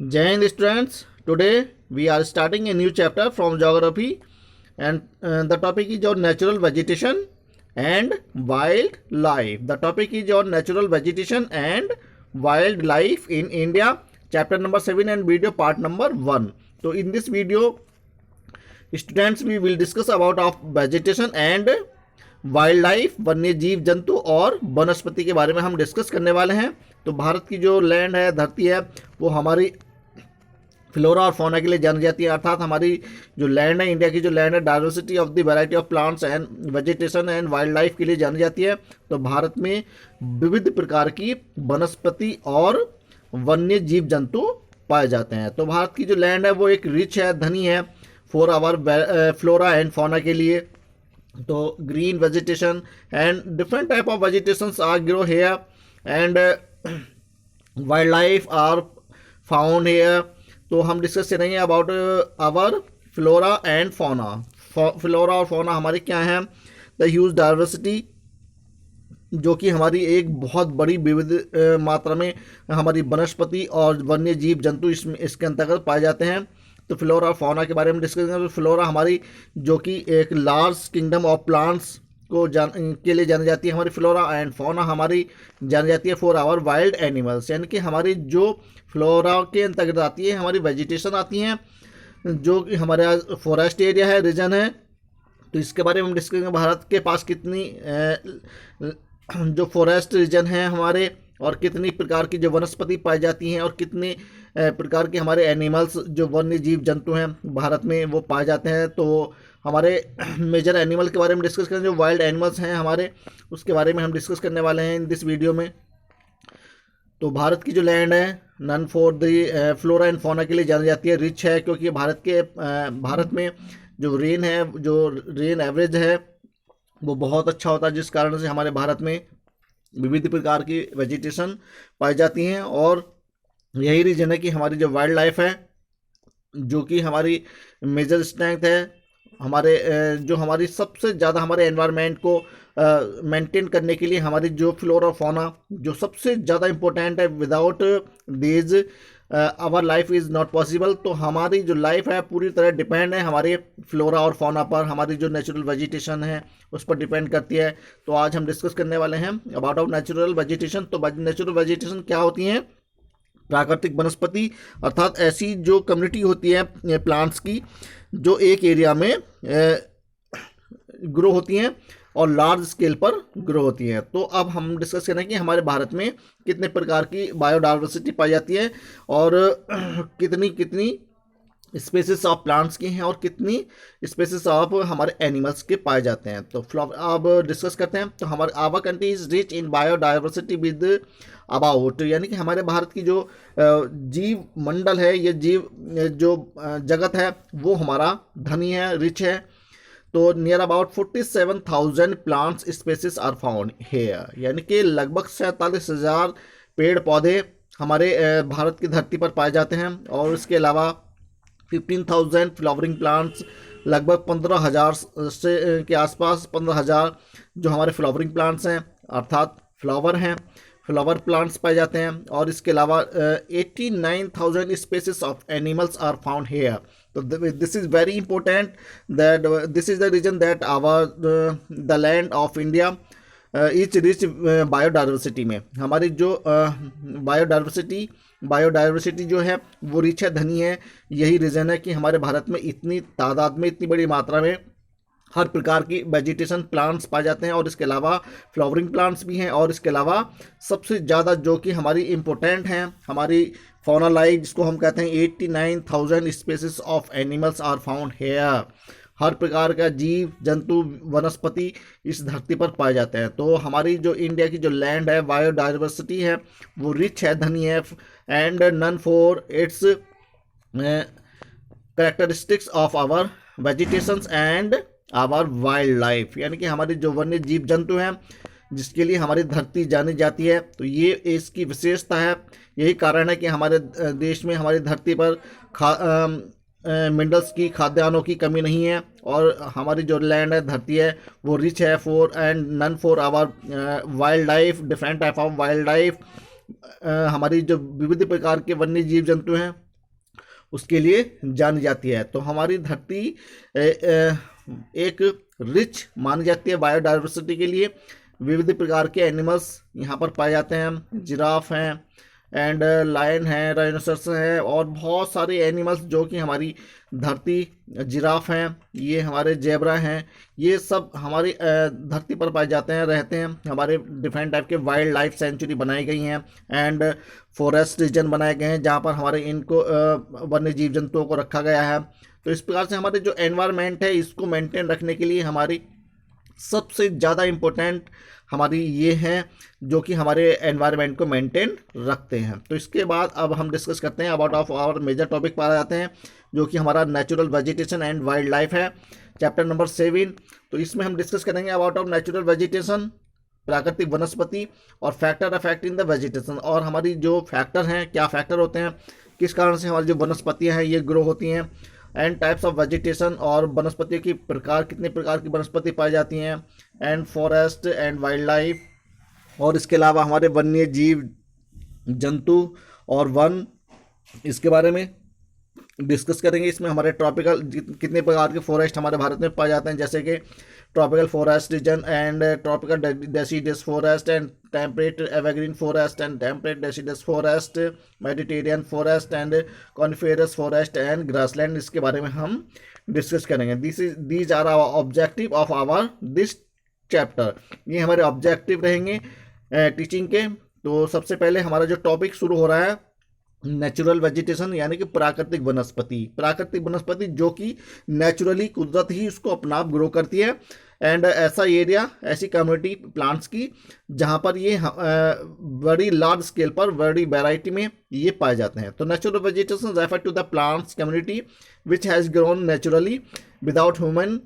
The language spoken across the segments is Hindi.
Jai Hind students, today we are starting a new chapter from geography and the topic is your natural vegetation and wildlife. The topic is your natural vegetation and wildlife in India, chapter number 7 and video part number 1. So in this video, students we will discuss about of vegetation and wild वन्य जीव जंतु और वनस्पति के बारे में हम डिस्कस करने वाले हैं। तो भारत की जो लैंड है, धरती है, वो हमारी फ्लोरा और फौना के लिए जानी जाती है। अर्थात हमारी जो लैंड है, इंडिया की जो लैंड है, diversity of the variety of plants and vegetation and wild life के लिए जानी जाती है। तो भारत में विविध प्रकार की वनस्पति और वन्य जीव जंतु पाए जाते हैं। तो भारत की जो लैंड है वो एक रिच है, धनी है for our flora and fauna के लिए। तो green vegetation and different type of vegetations are grow here and wild life are found here. तो हम डिस्कस करेंगे about our flora and fauna. Flora और फौना हमारे क्या हैं? द ह्यूज डाइवर्सिटी, जो कि हमारी एक बहुत बड़ी विविध मात्रा में हमारी वनस्पति और वन्य जीव जंतु इसके अंतर्गत पाए जाते हैं। तो फ्लोरा और फौना के बारे में डिस्कस करेंगे। तो फ्लोरा हमारी जो कि एक लार्ज किंगडम ऑफ प्लांट्स के लिए जानी जाती है हमारी फ्लोरा, एंड फौना हमारी जानी जाती है फॉर आवर वाइल्ड एनिमल्स। यानी कि हमारी जो फ्लोरा के अंतर्गत आती है हमारी वेजिटेशन आती हैं, जो कि हमारा फॉरेस्ट एरिया है, रीजन है। तो इसके बारे में हम डिस्कस करेंगे। भारत के पास कितनी जो फॉरेस्ट रीजन है हमारे, और कितनी प्रकार की जो वनस्पति पाई जाती हैं, और कितने प्रकार के हमारे एनिमल्स जो वन्य जीव जंतु हैं भारत में वो पाए जाते हैं। तो हमारे मेजर एनिमल के बारे में डिस्कस करें, जो वाइल्ड एनिमल्स हैं हमारे, उसके बारे में हम डिस्कस करने वाले हैं इन दिस वीडियो में। तो भारत की जो लैंड है known for the flora and fauna के लिए जानी जाती है, रिच है, क्योंकि भारत में जो रेन है, जो रेन एवरेज है वो बहुत अच्छा होता है, जिस कारण से हमारे भारत में विविध प्रकार की वेजिटेशन पाई जाती हैं। और यही रीजन है कि हमारी जो वाइल्ड लाइफ है, जो कि हमारी मेजर स्ट्रेंथ है, हमारे जो हमारी सबसे ज़्यादा हमारे एनवायरनमेंट को मेंटेन करने के लिए हमारी जो फ्लोरा और फौना जो सबसे ज़्यादा इम्पोर्टेंट है। Without this our life is not possible. तो हमारी जो लाइफ है पूरी तरह डिपेंड है हमारे फ्लोरा और फौना पर, हमारी जो नेचुरल वेजिटेशन है उस पर डिपेंड करती है। तो आज हम डिस्कस करने वाले हैं अबाउट ऑफ नेचुरल वेजिटेशन। तो नेचुरल वेजिटेशन क्या होती हैं? प्राकृतिक वनस्पति, अर्थात ऐसी जो कम्युनिटी होती है प्लांट्स की जो एक एरिया में ग्रो होती हैं और लार्ज स्केल पर ग्रो होती हैं। तो अब हम डिस्कस करें कि हमारे भारत में कितने प्रकार की बायोडाइवर्सिटी पाई जाती है, और कितनी कितनी स्पेसिस ऑफ प्लांट्स की हैं, और कितनी स्पेसिस ऑफ हमारे एनिमल्स के पाए जाते हैं। तो अब डिस्कस करते हैं। तो हमारे our country is rich in biodiversity with about, यानी कि हमारे भारत की जो जीव मंडल है, ये जीव जो जगत है वो हमारा धनी है, रिच है। तो near about 47,000 plants species are found here, यानी कि लगभग 47,000 पेड़ पौधे हमारे भारत की धरती पर पाए जाते हैं। और इसके अलावा 15,000 फ्लावरिंग प्लांट्स, लगभग 15,000 से के आसपास 15,000 जो हमारे फ्लावरिंग प्लांट्स हैं, अर्थात फ्लावर हैं, फ्लावर प्लांट्स पाए जाते हैं। और इसके अलावा 89,000 species of animals are found here. तो this is very important that this is the reason that our the land of India is rich biodiversity में। हमारी जो बायोडाइवर्सिटी जो है वो रिच है, धनी है। यही रीज़न है कि हमारे भारत में इतनी तादाद में, इतनी बड़ी मात्रा में हर प्रकार की वेजिटेशन प्लांट्स पाए जाते हैं, और इसके अलावा फ्लावरिंग प्लांट्स भी हैं। और इसके अलावा सबसे ज़्यादा जो कि हमारी इम्पोर्टेंट हैं हमारी फौना लाइफ, जिसको हम कहते हैं 89,000 species of animals are found here. हर प्रकार का जीव जंतु वनस्पति इस धरती पर पाए जाते हैं। तो हमारी जो इंडिया की जो लैंड है, बायोडाइवर्सिटी है, वो रिच है, धनी है, and known for its characteristics of our vegetations and our wild life, यानी कि हमारी जो वन्य जीव जंतु हैं जिसके लिए हमारी धरती जानी जाती है। तो ये इसकी विशेषता है। यही कारण है कि हमारे देश में, हमारी धरती पर मिनरल्स की, खाद्यान्नों की कमी नहीं है, और हमारी जो लैंड है, धरती है, वो रिच है for and known for our wild life, different type of wild life. हमारी जो विविध प्रकार के वन्य जीव जंतु हैं उसके लिए जानी जाती है। तो हमारी धरती एक रिच मानी जाती है बायोडाइवर्सिटी के लिए। विविध प्रकार के एनिमल्स यहाँ पर पाए जाते हैं, जिराफ हैं एंड लायन है, राइनोसरस हैं और बहुत सारे एनिमल्स जो कि हमारी धरती, जिराफ हैं, ये हमारे जेब्रा हैं, ये सब हमारी धरती पर पाए जाते हैं, रहते हैं। हमारे डिफरेंट टाइप के वाइल्ड लाइफ सेंचुरी बनाई गई हैं एंड फॉरेस्ट रीजन बनाए गए हैं जहाँ पर हमारे इनको वन्य जीव जंतुओं को रखा गया है। तो इस प्रकार से हमारे जो एनवायरनमेंट है इसको मेंटेन रखने के लिए हमारी सबसे ज़्यादा इम्पोर्टेंट हमारी ये हैं जो कि हमारे एनवायरनमेंट को मेंटेन रखते हैं। तो इसके बाद अब हम डिस्कस करते हैं about of our major topic पर आ जाते हैं जो कि हमारा natural vegetation and wild life है, चैप्टर नंबर 7। तो इसमें हम डिस्कस करेंगे अबाउट ऑफ नेचुरल वेजिटेशन, प्राकृतिक वनस्पति और फैक्टर अफेक्टिंग द वेजिटेशन। और हमारी जो फैक्टर हैं, क्या फैक्टर होते हैं, किस कारण से हमारी जो वनस्पतियाँ हैं ये ग्रो होती हैं, एंड टाइप्स ऑफ वेजिटेशन और वनस्पतियों की प्रकार, कितने प्रकार की वनस्पति पाई जाती हैं, and forest and wild life. और इसके अलावा हमारे वन्य जीव जंतु और वन, इसके बारे में डिस्कस करेंगे। इसमें हमारे ट्रॉपिकल कितने प्रकार के फॉरेस्ट हमारे भारत में पाए जाते हैं, जैसे कि tropical forest region and tropical deciduous forest and temperate evergreen forest and temperate deciduous forest, Mediterranean forest and coniferous forest and grassland. इसके बारे में हम डिस्कस करेंगे। These are our objective of our this chapter. ये हमारे ऑब्जेक्टिव रहेंगे टीचिंग के। तो सबसे पहले हमारा जो टॉपिक शुरू हो रहा है नेचुरल वेजिटेशन, यानी कि प्राकृतिक वनस्पति। प्राकृतिक वनस्पति जो कि नेचुरली, कुदरत ही उसको अपना आप ग्रो करती है, एंड ऐसा एरिया, ऐसी कम्युनिटी प्लांट्स की जहाँ पर ये बड़ी लार्ज स्केल पर बड़ी वैरायटी में ये पाए जाते हैं। तो natural vegetation refer to the plants community which has grown naturally without human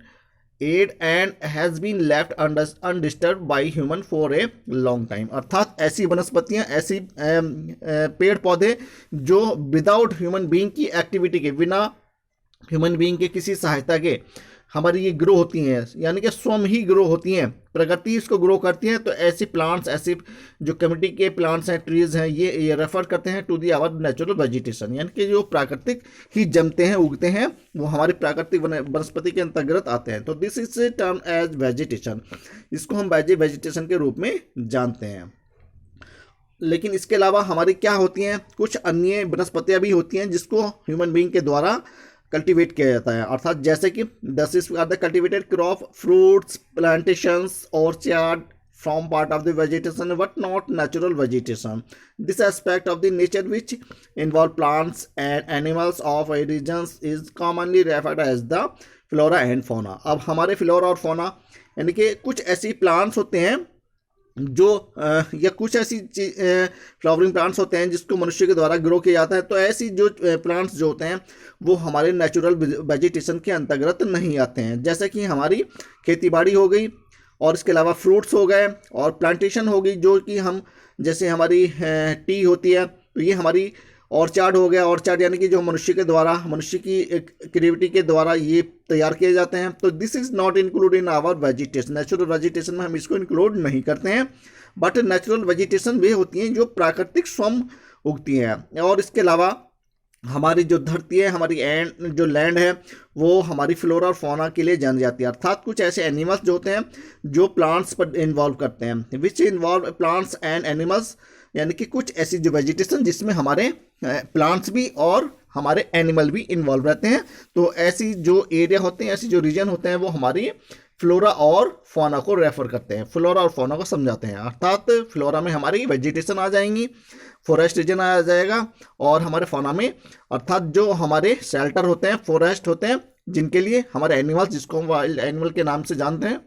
aid and has been left undisturb by human for a long time. अर्थात ऐसी वनस्पतियाँ, ऐसी पेड़ पौधे जो विदाउट ह्यूमन बीइंग की एक्टिविटी के, बिना ह्यूमन बीइंग के किसी सहायता के हमारी ये ग्रो होती हैं, यानी कि स्वयं ही ग्रो होती हैं, प्रकृति इसको ग्रो करती है। तो ऐसी प्लांट्स, ऐसी जो कम्युनिटी के प्लांट्स हैं, ट्रीज हैं, ये रेफर करते हैं to the our natural vegetation, यानी कि जो प्राकृतिक ही जमते हैं, उगते हैं, वो हमारी प्राकृतिक वनस्पति के अंतर्गत आते हैं। तो this is term as vegetation. इसको हम वेजिटेशन के रूप में जानते हैं। लेकिन इसके अलावा हमारी क्या होती हैं, कुछ अन्य वनस्पतियाँ भी होती हैं जिसको ह्यूमन बीइंग के द्वारा कल्टीवेट किया जाता है। अर्थात जैसे कि this are the cultivated crop, fruits, plantations, orchard from part of the vegetation but not natural vegetation. This aspect of the nature which involve plants and animals of a region is commonly referred as the flora and fauna. अब हमारे फ्लोरा और फौना यानी कि कुछ ऐसी प्लांट्स होते हैं जो या कुछ ऐसी फ्लावरिंग प्लांट्स होते हैं जिसको मनुष्य के द्वारा ग्रो किया जाता है। तो ऐसी जो प्लांट्स जो होते हैं वो हमारे नेचुरल वेजिटेशन के अंतर्गत नहीं आते हैं। जैसे कि हमारी खेती बाड़ी हो गई, और इसके अलावा फ्रूट्स हो गए, और प्लांटेशन हो गई जो कि हम, जैसे हमारी टी होती है, तो ये हमारी ऑर्चार्ड हो गया। ऑर्चार्ड यानी कि जो मनुष्य के द्वारा, मनुष्य की क्रिएटिविटी के द्वारा ये तैयार किए जाते हैं। तो this is not include in our vegetation. Natural vegetation में हम इसको इंक्लूड नहीं करते हैं, बट नेचुरल वेजिटेशन वे होती हैं जो प्राकृतिक स्वयं उगती हैं। और इसके अलावा हमारी जो धरती है, हमारी जो लैंड है, वो हमारी फ्लोरा और फौना के लिए जानी जाती है। अर्थात कुछ ऐसे एनिमल्स जो होते हैं जो प्लांट्स पर इन्वॉल्व करते हैं, विच इन्वॉल्व प्लांट्स एंड एनिमल्स, यानी कि कुछ ऐसी जो वेजिटेशन जिसमें हमारे प्लांट्स भी और हमारे एनिमल भी इन्वॉल्व रहते हैं। तो ऐसी जो एरिया होते हैं, ऐसी जो रीजन होते हैं, वो हमारी फ्लोरा और फौना को रेफर करते हैं, फ्लोरा और फौना को समझाते हैं। अर्थात फ्लोरा में हमारी वेजिटेशन आ जाएंगी, फॉरेस्ट रीजन आ जाएगा, और हमारे फौना में अर्थात जो हमारे शेल्टर होते हैं, फॉरेस्ट होते हैं, जिनके लिए हमारे एनिमल्स, जिसको हम वाइल्ड एनिमल के नाम से जानते हैं।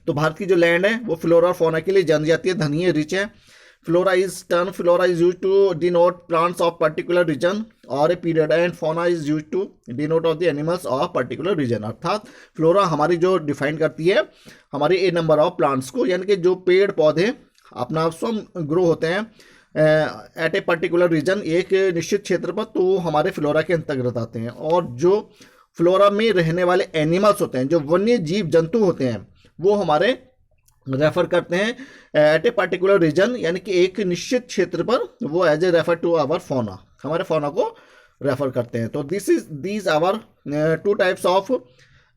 तो भारत की जो लैंड है वो फ्लोरा और फौना के लिए जानी जाती है, धनी है, रिच है। Flora is used to denote plants of particular region or a period, and fauna is used to denote of the animals of particular region। अर्थात फ्लोरा हमारी जो डिफाइन करती है हमारी ए नंबर ऑफ प्लांट्स को, यानी कि जो पेड़ पौधे अपना स्वयं ग्रो होते हैं एट ए पर्टिकुलर रीजन, एक निश्चित क्षेत्र पर, तो वो हमारे फ्लोरा के अंतर्गत आते हैं। और जो फ्लोरा में रहने वाले एनिमल्स होते हैं, जो वन्य जीव जंतु होते हैं, वो हमारे रेफर करते हैं एट ए पर्टिकुलर रीजन, यानी कि एक निश्चित क्षेत्र पर, वो as a refer to our fauna, हमारे फौना को रेफर करते हैं। तो these our two types of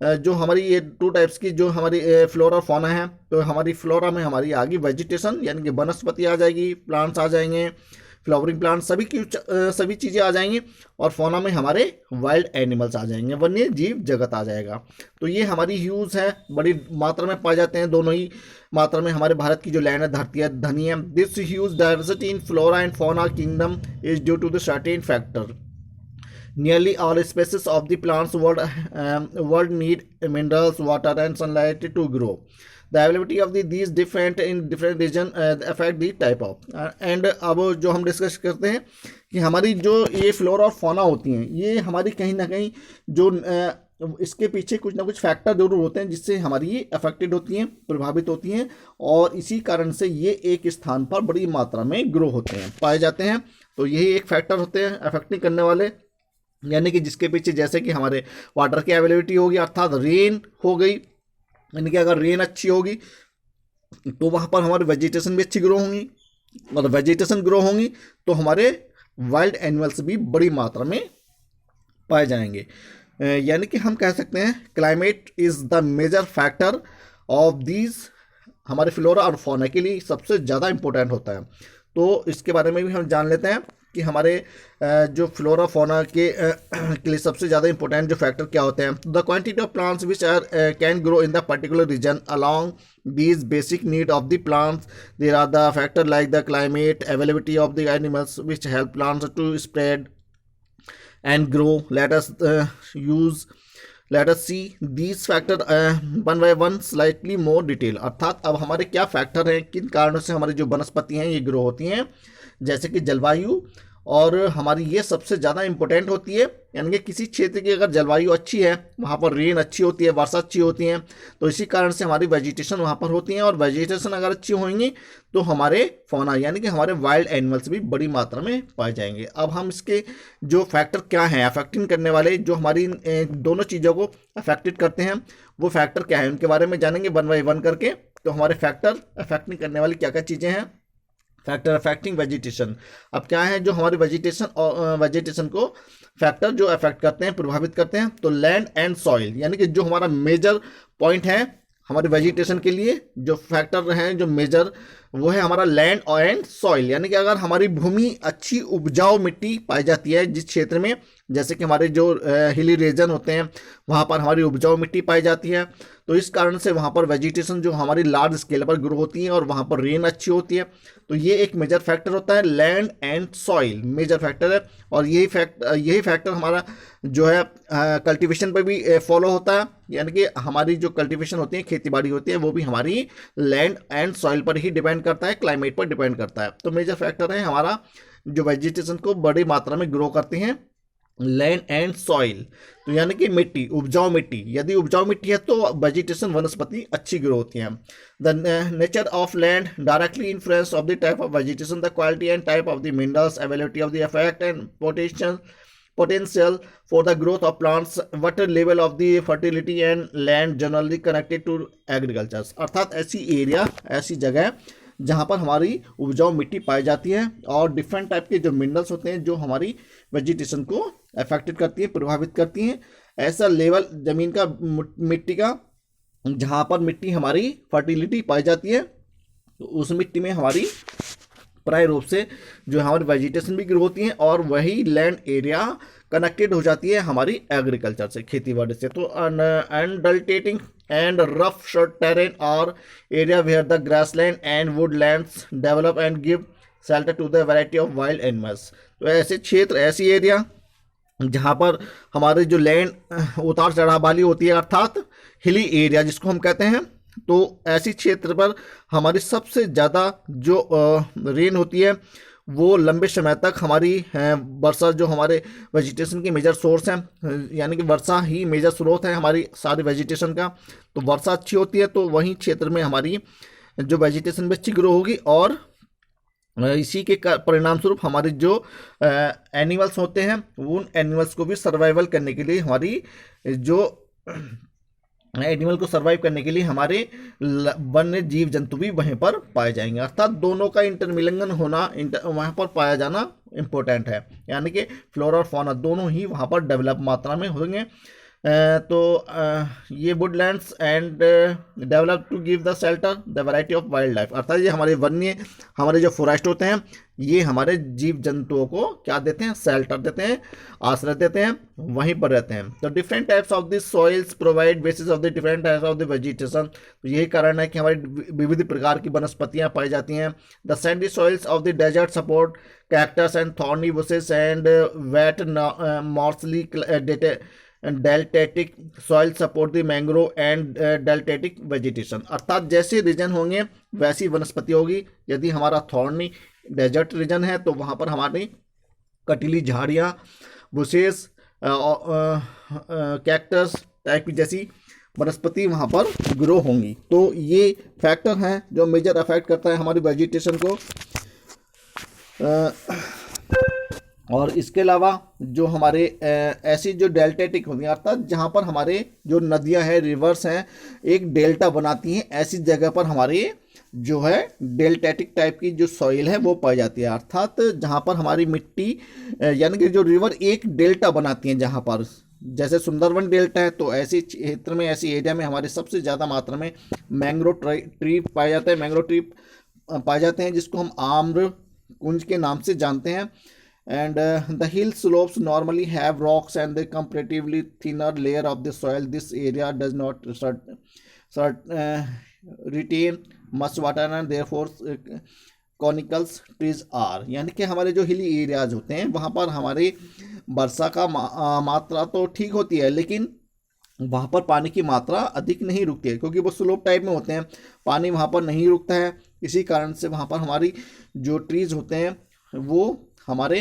जो हमारी ये टू टाइप्स की जो हमारी फ्लोरा और फौना है। तो हमारी फ्लोरा में हमारी आ गई वेजिटेशन यानी कि वनस्पति आ जाएगी, प्लांट्स आ जाएंगे, फ्लावरिंग प्लांट, सभी चीज़ें आ जाएंगी। और फौना में हमारे वाइल्ड एनिमल्स आ जाएंगे, वन्य जीव जगत आ जाएगा। तो ये हमारी ह्यूज है, बड़ी मात्रा में पाए जाते हैं, दोनों ही मात्रा में हमारे भारत की जो लैंड है, धरती है, धनी है। This huge diversity in flora and fauna kingdom is due to the certain factor. Nearly all species of the plants world need minerals, water, and sunlight to grow. The availability of these different in different region affect the type of. And अब जो हम डिस्कस करते हैं कि हमारी जो ये फ्लोरा और फौना होती हैं, ये हमारी कहीं ना कहीं जो इसके पीछे कुछ ना कुछ फैक्टर जरूर होते हैं जिससे हमारी ये अफेक्टेड होती हैं, प्रभावित होती हैं, और इसी कारण से ये एक स्थान पर बड़ी मात्रा में ग्रो होते हैं, पाए जाते हैं। तो यही एक फैक्टर होते हैं अफेक्टिंग करने वाले, यानी कि जिसके पीछे जैसे कि हमारे वाटर की अवेलेबिलिटी होगी, अर्थात रेन हो गई, यानी कि अगर रेन अच्छी होगी तो वहाँ पर हमारी वेजिटेशन भी अच्छी ग्रो होंगी, और वेजिटेशन ग्रो होंगी तो हमारे वाइल्ड एनिमल्स भी बड़ी मात्रा में पाए जाएंगे। यानी कि हम कह सकते हैं climate is the major factor of these, हमारे फ्लोरा और फौना के लिए सबसे ज़्यादा इम्पोर्टेंट होता है। तो इसके बारे में भी हम जान लेते हैं कि हमारे जो फ्लोरा फौना के लिए सबसे ज़्यादा इंपॉर्टेंट जो फैक्टर क्या होते हैं। The quantity of plants which are can grow in the particular region along these basic need of the plants. There are the factor like the climate, availability of the animals which help plants to spread and grow. Let us see these factor one by one slightly more detail. अर्थात अब हमारे क्या फैक्टर हैं, किन कारणों से हमारी जो वनस्पति हैं ये ग्रो होती हैं, जैसे कि जलवायु, और हमारी ये सबसे ज़्यादा इंपॉर्टेंट होती है। यानी कि किसी क्षेत्र की अगर जलवायु अच्छी है, वहाँ पर रेन अच्छी होती है, वर्षा अच्छी होती है, तो इसी कारण से हमारी वेजिटेशन वहाँ पर होती है, और वेजिटेशन अगर अच्छी होंगी तो हमारे फौना यानी कि हमारे वाइल्ड एनिमल्स भी बड़ी मात्रा में पाए जाएंगे। अब हम इसके जो फैक्टर क्या हैं अफेक्टिंग करने वाले, जो हमारी दोनों चीज़ों को अफेक्टेड करते हैं, वो फैक्टर क्या है उनके बारे में जानेंगे वन बाई वन करके। तो हमारे फैक्टर अफेक्टिंग करने वाली क्या क्या चीज़ें हैं। फैक्टर अफेक्टिंग वेजिटेशन, अब क्या है जो हमारी वेजिटेशन को फैक्टर जो अफेक्ट करते हैं, प्रभावित करते हैं। तो लैंड एंड सॉइल, यानी कि जो हमारा मेजर पॉइंट है हमारी वेजिटेशन के लिए, जो फैक्टर हैं जो मेजर, वो है हमारा लैंड एंड सॉइल। यानी कि अगर हमारी भूमि अच्छी उपजाऊ मिट्टी पाई जाती है जिस क्षेत्र में, जैसे कि हमारे जो हिली रीजन होते हैं वहाँ पर हमारी उपजाऊ मिट्टी पाई जाती है, तो इस कारण से वहाँ पर वेजिटेशन जो हमारी लार्ज स्केल पर ग्रो होती है और वहाँ पर रेन अच्छी होती है। तो ये एक मेजर फैक्टर होता है, land and soil major factor है। और यही फैक्टर हमारा जो है कल्टीवेशन पर भी फॉलो होता है, यानी कि हमारी जो कल्टीवेशन होती है, खेती बाड़ी होती है, वो भी हमारी लैंड एंड सॉइल पर ही डिपेंड करता है, क्लाइमेट पर डिपेंड करता है। तो मेजर फैक्टर है हमारा जो वेजिटेशन को बड़ी मात्रा में ग्रो करते हैं, लैंड एंड सॉइल। तो यानी कि मिट्टी, उपजाऊ मिट्टी, यदि उपजाऊ मिट्टी है तो वेजिटेशन वनस्पति अच्छी ग्रो होती हैं। The nature of land directly influence of the type of vegetation, the quality and type of the minerals, availability of the effect and potential for the growth of plants, water level of the fertility and land generally connected to agriculture। अर्थात ऐसी एरिया, ऐसी जगह जहाँ पर हमारी उपजाऊ मिट्टी पाई जाती है और डिफरेंट टाइप के जो मिनरल्स होते हैं जो हमारी वेजिटेशन को अफेक्टेड करती है, प्रभावित करती हैं। ऐसा लेवल जमीन का, मिट्टी का, जहाँ पर मिट्टी हमारी फर्टिलिटी पाई जाती है, तो उस मिट्टी में हमारी प्राय रूप से जो हमारी वेजिटेशन भी ग्रो होती है, और वही लैंड एरिया कनेक्टेड हो जाती है हमारी एग्रीकल्चर से, खेती बाड़ी से। तो undulating and rough short terrain और area where the grassland and woodlands develop and give shelter to the variety of wild animals. तो ऐसे क्षेत्र, ऐसी एरिया जहाँ पर हमारे जो लैंड उतार चढ़ाव वाली होती है, अर्थात हिली एरिया जिसको हम कहते हैं, तो ऐसी क्षेत्र पर हमारी सबसे ज़्यादा जो रेन होती है वो लंबे समय तक हमारी वर्षा, जो हमारे वेजिटेशन के मेजर सोर्स हैं, यानी कि वर्षा ही मेजर स्रोत है हमारी सारी वेजिटेशन का। तो वर्षा अच्छी होती है तो वहीं क्षेत्र में हमारी जो वेजिटेशन भी अच्छी ग्रो होगी, और इसी के परिणाम स्वरूप हमारे जो एनिमल्स होते हैं उन एनिमल्स को भी सर्वाइवल करने के लिए हमारी जो एनिमल को सर्वाइव करने के लिए हमारे वन्य जीव जंतु भी वहीं पर पाए जाएंगे, अर्थात दोनों का इंटरमिलन होना वहाँ पर पाया जाना इम्पोर्टेंट है, यानी कि फ्लोरा और फौना दोनों ही वहाँ पर डेवलप मात्रा में होंगे। ये woodlands and develop to give the shelter the variety of wild life, अर्थात ये हमारे जो फॉरेस्ट होते हैं ये हमारे जीव जंतुओं को क्या देते हैं, शेल्टर देते हैं, आश्रय देते हैं, वहीं पर रहते हैं। तो different types of the soils provide basis of the different types of the vegetation, तो यही कारण है कि हमारी विविध प्रकार की वनस्पतियां पाई जाती हैं। The sandy soils of the desert support cactus and thorny bushes and wet marshy deltaic soil support the mangrove and deltaic vegetation, अर्थात जैसे रीजन होंगे वैसी वनस्पति होगी। यदि हमारा थॉर्नी डेजर्ट रीजन है तो वहाँ पर हमारी कटीली झाड़ियाँ, बुशेस, कैक्टस टाइप की जैसी वनस्पति वहाँ पर ग्रो होंगी। तो ये फैक्टर हैं जो मेजर अफेक्ट करता है हमारी वेजिटेशन को। और इसके अलावा जो हमारे ऐसी जो डेल्टेटिक होती हैं, अर्थात जहाँ पर हमारे जो नदियाँ हैं, रिवर्स हैं, एक डेल्टा बनाती हैं, ऐसी जगह पर हमारे जो है डेल्टेटिक टाइप की जो सॉइल है वो पाई जाती है, अर्थात जहाँ पर हमारी मिट्टी यानी कि जो रिवर एक डेल्टा बनाती हैं, जहाँ पर जैसे सुंदरवन डेल्टा है तो ऐसे क्षेत्र में, ऐसी एरिया में हमारे सबसे ज़्यादा मात्रा में मैंग्रोव ट्री पाए जाते हैं, मैंग्रोव ट्री पाए जाते हैं जिसको हम आम्र कुंज के नाम से जानते हैं। And the hill slopes normally have rocks and the comparatively thinner layer of the soil. This area does not retain much water and therefore conicals trees are, यानी कि हमारे जो हिली एरियाज होते हैं वहाँ पर हमारे वर्षा का मात्रा तो ठीक होती है, लेकिन वहाँ पर पानी की मात्रा अधिक नहीं रुकती है, क्योंकि वो स्लोप टाइप में होते हैं, पानी वहाँ पर नहीं रुकता है। इसी कारण से वहाँ पर हमारी जो ट्रीज होते हैं वो हमारे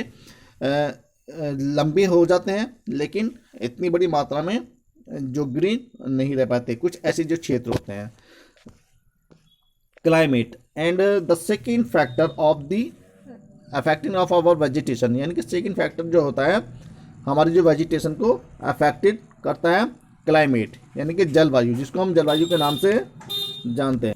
लंबे हो जाते हैं, लेकिन इतनी बड़ी मात्रा में जो ग्रीन नहीं रह पाते। कुछ ऐसे जो क्षेत्र होते हैं। Climate and the second factor of the affecting of our vegetation, यानी कि सेकेंड फैक्टर जो होता है हमारी जो वेजिटेशन को अफेक्टेड करता है, क्लाइमेट यानी कि जलवायु, जिसको हम जलवायु के नाम से जानते हैं।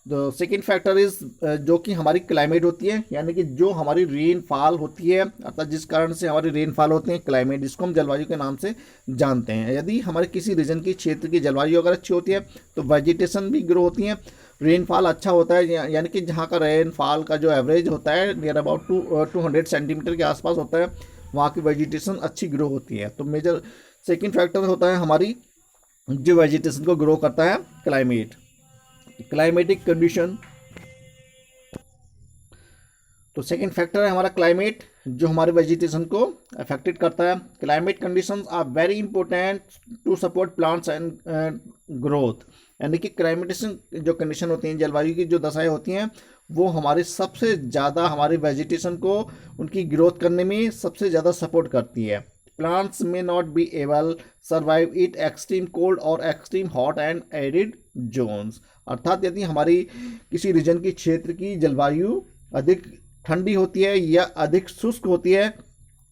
तो सेकेंड फैक्टर इज जो कि हमारी क्लाइमेट होती है, यानी कि जो हमारी रेनफॉल होती है, अर्थात जिस कारण से हमारी रेनफॉल होती है, क्लाइमेट, जिसको हम जलवायु के नाम से जानते हैं। यदि हमारे किसी रीजन की क्षेत्र की जलवायु अगर अच्छी होती है तो वेजिटेशन भी ग्रो होती है, रेनफॉल अच्छा होता है, यानी कि जहाँ का रेनफॉल का जो एवरेज होता है नियर अबाउट 200 सेंटीमीटर के आसपास होता है, वहाँ की वेजिटेशन अच्छी ग्रो होती है। तो मेजर सेकेंड फैक्टर होता है हमारी जो वेजिटेशन को ग्रो करता है, क्लाइमेट, क्लाइमेटिक कंडीशन। तो सेकेंड फैक्टर है हमारा क्लाइमेट, जो हमारे वेजिटेशन को अफेक्टेड करता है। Climate conditions are very important to support plants and growth, यानी कि क्लाइमेटेशन जो कंडीशन होती हैं, जलवायु की जो दशाएं होती हैं, वो हमारे सबसे ज़्यादा हमारे वेजिटेशन को उनकी ग्रोथ करने में सबसे ज़्यादा सपोर्ट करती है। प्लांट्स में not be able survive it extreme cold और extreme hot and arid zones, अर्थात यदि हमारी किसी रीजन की क्षेत्र की जलवायु अधिक ठंडी होती है या अधिक शुष्क होती है,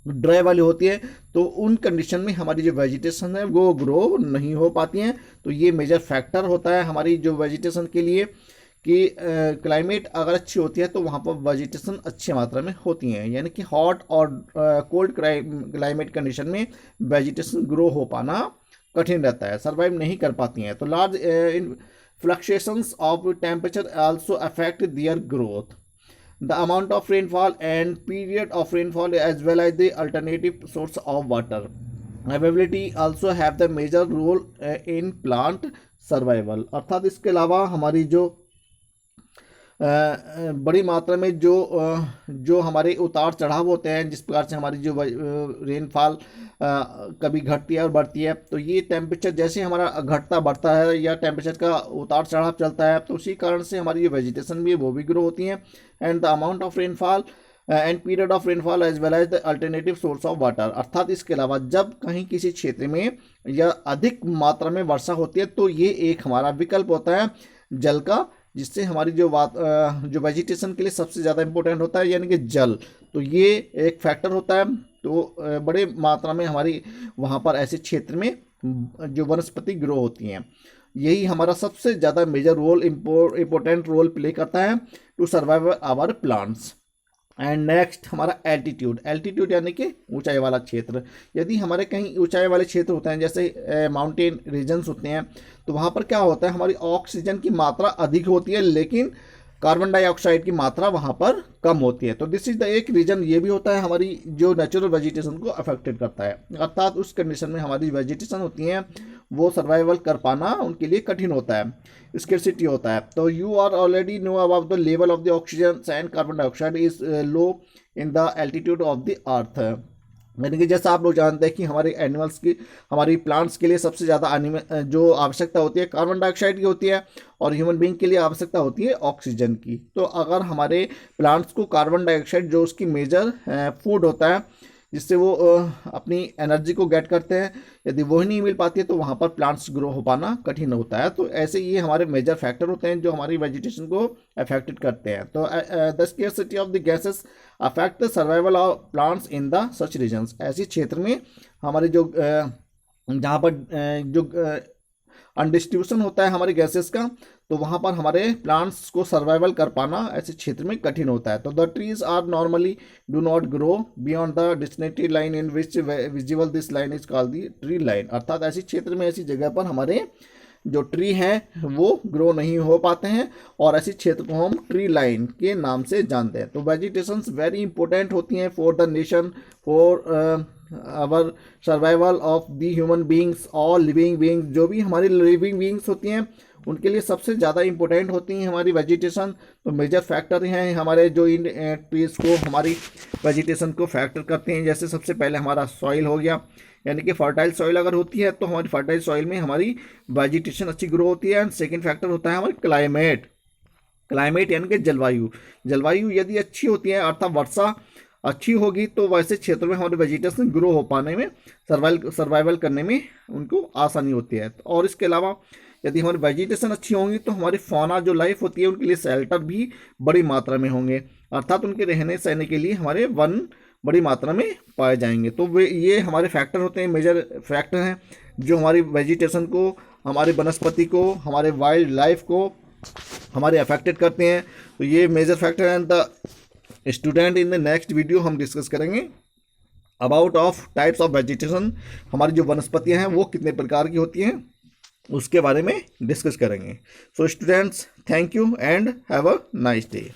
ड्राई वाली होती है, तो उन कंडीशन में हमारी जो वेजिटेशन है वो ग्रो नहीं हो पाती हैं। तो ये मेजर फैक्टर होता है हमारी जो वेजिटेशन के लिए कि क्लाइमेट अगर अच्छी होती है तो वहाँ पर वेजिटेशन अच्छी मात्रा में होती हैं, यानी कि हॉट और कोल्ड क्लाइमेट कंडीशन में वेजिटेशन ग्रो हो पाना कठिन रहता है, सर्वाइव नहीं कर पाती हैं। तो large fluctuations of temperature also affect their growth. The amount of rainfall and period of rainfall as well as the alternative source of water availability also have the major role in plant survival, अर्थात इसके अलावा हमारी जो बड़ी मात्रा में जो हमारे उतार चढ़ाव होते हैं, जिस प्रकार से हमारी जो रेनफॉल कभी घटती है और बढ़ती है, तो ये टेम्परेचर जैसे हमारा घटता बढ़ता है या टेम्परेचर का उतार चढ़ाव चलता है, तो उसी कारण से हमारी जो वेजिटेशन भी है वो भी ग्रो होती है। And the amount of rainfall and period of rainfall as well as the alternative source of water, अर्थात इसके अलावा जब कहीं किसी क्षेत्र में या अधिक मात्रा में वर्षा होती है तो ये एक हमारा विकल्प होता है जल का, जिससे हमारी जो वेजिटेशन के लिए सबसे ज़्यादा इम्पोर्टेंट होता है, यानी कि जल। तो ये एक फैक्टर होता है। तो बड़े मात्रा में हमारी वहाँ पर ऐसे क्षेत्र में जो वनस्पति ग्रो होती हैं। यही हमारा सबसे ज़्यादा major role important role play करता है to survive our plants. And next हमारा एल्टीट्यूड। एल्टीट्यूड यानी कि ऊंचाई वाला क्षेत्र। यदि हमारे कहीं ऊंचाई वाले क्षेत्र होते हैं, जैसे माउंटेन रीजन्स होते हैं, तो वहाँ पर क्या होता है, हमारी ऑक्सीजन की मात्रा अधिक होती है लेकिन कार्बन डाइऑक्साइड की मात्रा वहाँ पर कम होती है। तो दिस इज द एक रीजन ये भी होता है हमारी जो नेचुरल वेजिटेशन को अफेक्टेड करता है। अर्थात उस कंडीशन में हमारी वेजिटेशन होती हैं वो सर्वाइवल कर पाना उनके लिए कठिन होता है, स्केर्सिटी होता है। तो you are already know about the level of the oxygen and carbon dioxide is low in the altitude of the earth. यानी कि जैसा आप लोग जानते हैं कि हमारे एनिमल्स की, हमारी प्लांट्स के लिए सबसे ज़्यादा जो आवश्यकता होती है कार्बन डाइऑक्साइड की होती है और ह्यूमन बीइंग के लिए आवश्यकता होती है ऑक्सीजन की। तो अगर हमारे प्लांट्स को कार्बन डाइऑक्साइड जो उसकी मेजर फूड होता है जिससे वो अपनी एनर्जी को गेट करते हैं, यदि वो ही नहीं मिल पाती है तो वहाँ पर प्लांट्स ग्रो हो पाना कठिन होता है। तो ऐसे ये हमारे मेजर फैक्टर होते हैं जो हमारी वेजिटेशन को अफेक्टेड करते हैं। तो the scarcity of the gases affect the survival of plants in the such regions. ऐसे क्षेत्र में हमारे जो जहाँ पर जो अनडिस्ट्रीब्यूशन होता है हमारे गैसेस का, तो वहाँ पर हमारे प्लांट्स को सर्वाइवल कर पाना ऐसे क्षेत्र में कठिन होता है। तो the trees are normally do not grow beyond the destinated line in which visible this line is called the tree line. अर्थात ऐसे क्षेत्र में, ऐसी जगह पर हमारे जो ट्री हैं वो ग्रो नहीं हो पाते हैं और ऐसे क्षेत्र को हम ट्री लाइन के नाम से जानते हैं। तो वेजिटेशंस वेरी इंपॉर्टेंट होती हैं for the nation, for our survival of the human beings और लिविंग बींग्स। जो भी हमारी लिविंग बींग्स होती हैं उनके लिए सबसे ज़्यादा इंपॉर्टेंट होती हैं हमारी वेजिटेशन। तो मेजर फैक्टर हैं हमारे जो इन ट्रीज को हमारी वेजिटेशन को फैक्टर करते हैं। जैसे सबसे पहले हमारा सॉइल हो गया, यानी कि फर्टाइल सॉइल अगर होती है तो हमारी फर्टाइल सॉइल में हमारी वेजिटेशन अच्छी ग्रो होती है। एंड सेकेंड फैक्टर होता है हमारी क्लाइमेट। क्लाइमेट यानी कि जलवायु। जलवायु यदि अच्छी होती है अर्थात वर्षा अच्छी होगी तो वैसे क्षेत्रों में हमारे वेजिटेशन ग्रो हो पाने में, सर्वाइवल करने में उनको आसानी होती है। और इसके अलावा यदि हमारी वेजिटेशन अच्छी होंगी तो हमारी फौना जो लाइफ होती है उनके लिए शेल्टर भी बड़ी मात्रा में होंगे, अर्थात उनके रहने सहने के लिए हमारे वन बड़ी मात्रा में पाए जाएंगे। तो वे ये हमारे फैक्टर होते हैं, मेजर फैक्टर हैं जो हमारी वेजिटेशन को, हमारे वनस्पति को, हमारे वाइल्ड लाइफ को हमारे अफेक्टेड करते हैं। तो ये मेजर फैक्टर हैं। The student in the next video हम डिस्कस करेंगे about of types of vegetation. हमारी जो वनस्पतियाँ हैं वो कितने प्रकार की होती हैं उसके बारे में डिस्कस करेंगे। So students, thank you and have a nice day.